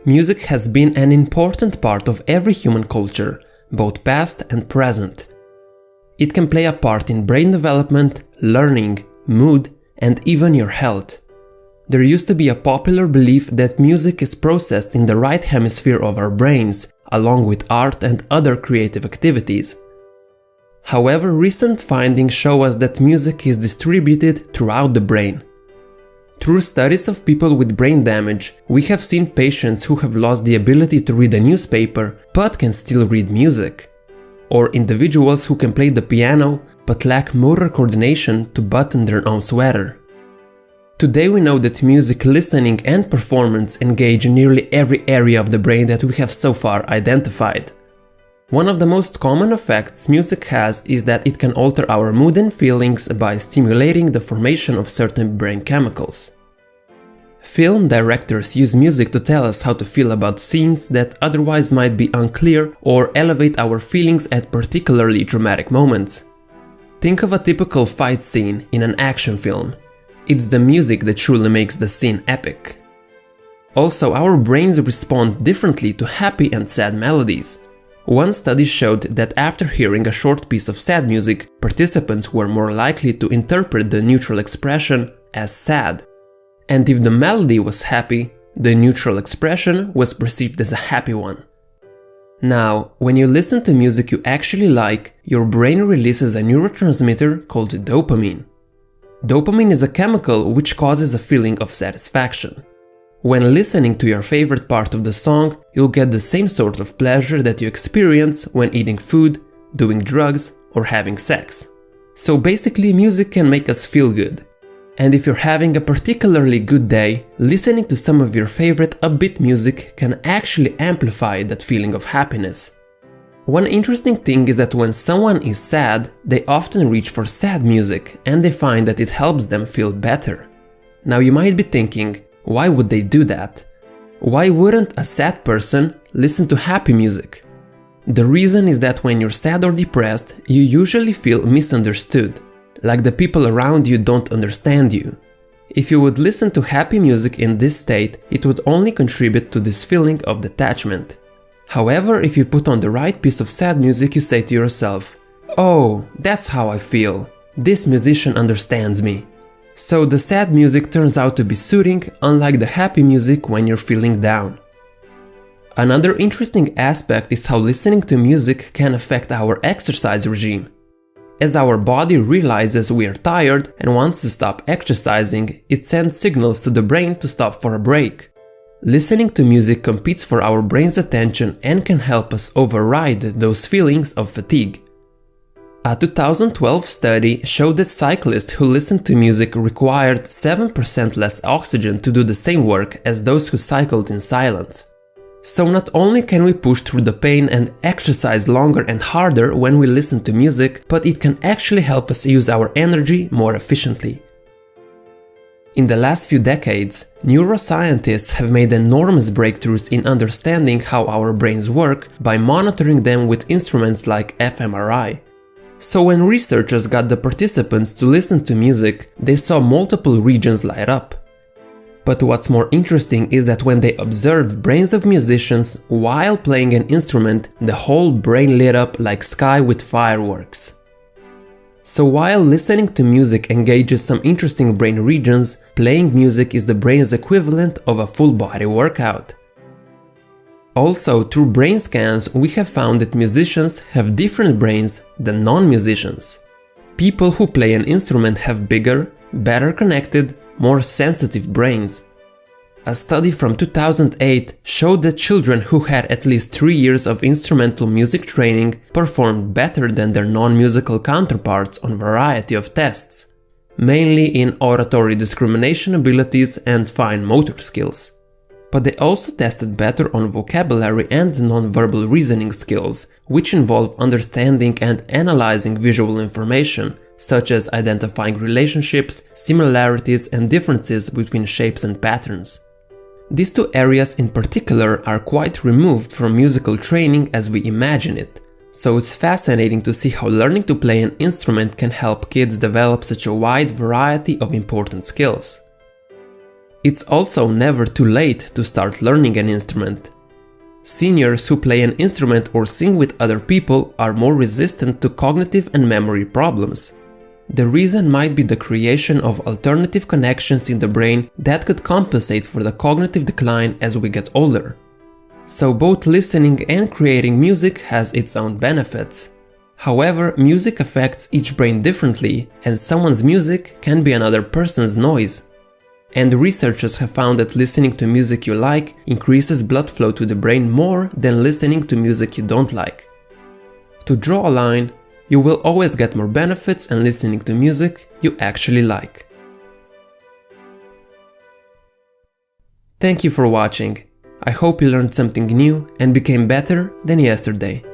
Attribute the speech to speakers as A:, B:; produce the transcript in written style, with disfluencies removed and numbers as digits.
A: Music has been an important part of every human culture, both past and present. It can play a part in brain development, learning, mood, and even your health. There used to be a popular belief that music is processed in the right hemisphere of our brains, along with art and other creative activities. However, recent findings show us that music is distributed throughout the brain. Through studies of people with brain damage, we have seen patients who have lost the ability to read a newspaper but can still read music. Or individuals who can play the piano but lack motor coordination to button their own sweater. Today we know that music listening and performance engage nearly every area of the brain that we have so far identified. One of the most common effects music has is that it can alter our mood and feelings by stimulating the formation of certain brain chemicals. Film directors use music to tell us how to feel about scenes that otherwise might be unclear or elevate our feelings at particularly dramatic moments. Think of a typical fight scene in an action film. It's the music that truly makes the scene epic. Also, our brains respond differently to happy and sad melodies. One study showed that after hearing a short piece of sad music, participants were more likely to interpret the neutral expression as sad. And if the melody was happy, the neutral expression was perceived as a happy one. Now, when you listen to music you actually like, your brain releases a neurotransmitter called dopamine. Dopamine is a chemical which causes a feeling of satisfaction. When listening to your favorite part of the song, you'll get the same sort of pleasure that you experience when eating food, doing drugs, or having sex. So basically, music can make us feel good. And if you're having a particularly good day, listening to some of your favorite upbeat music can actually amplify that feeling of happiness. One interesting thing is that when someone is sad, they often reach for sad music and they find that it helps them feel better. Now you might be thinking, why would they do that? Why wouldn't a sad person listen to happy music? The reason is that when you're sad or depressed, you usually feel misunderstood, like the people around you don't understand you. If you would listen to happy music in this state, it would only contribute to this feeling of detachment. However, if you put on the right piece of sad music, you say to yourself, "Oh, that's how I feel. This musician understands me." So the sad music turns out to be soothing, unlike the happy music when you're feeling down. Another interesting aspect is how listening to music can affect our exercise regime. As our body realizes we are tired and wants to stop exercising, it sends signals to the brain to stop for a break. Listening to music competes for our brain's attention and can help us override those feelings of fatigue. A 2012 study showed that cyclists who listened to music required 7% less oxygen to do the same work as those who cycled in silence. So not only can we push through the pain and exercise longer and harder when we listen to music, but it can actually help us use our energy more efficiently. In the last few decades, neuroscientists have made enormous breakthroughs in understanding how our brains work by monitoring them with instruments like fMRI. So when researchers got the participants to listen to music, they saw multiple regions light up. But what's more interesting is that when they observed brains of musicians while playing an instrument, the whole brain lit up like sky with fireworks. So while listening to music engages some interesting brain regions, playing music is the brain's equivalent of a full body workout. Also, through brain scans, we have found that musicians have different brains than non-musicians. People who play an instrument have bigger, better connected, more sensitive brains. A study from 2008 showed that children who had at least 3 years of instrumental music training performed better than their non-musical counterparts on a variety of tests, mainly in auditory discrimination abilities and fine motor skills. But they also tested better on vocabulary and non-verbal reasoning skills, which involve understanding and analyzing visual information, such as identifying relationships, similarities and differences between shapes and patterns. These two areas in particular are quite removed from musical training as we imagine it, so it's fascinating to see how learning to play an instrument can help kids develop such a wide variety of important skills. It's also never too late to start learning an instrument. Seniors who play an instrument or sing with other people are more resistant to cognitive and memory problems. The reason might be the creation of alternative connections in the brain that could compensate for the cognitive decline as we get older. So both listening and creating music has its own benefits. However, music affects each brain differently, and someone's music can be another person's noise. And researchers have found that listening to music you like increases blood flow to the brain more than listening to music you don't like. To draw a line, you will always get more benefits in listening to music you actually like. Thank you for watching. I hope you learned something new and became better than yesterday.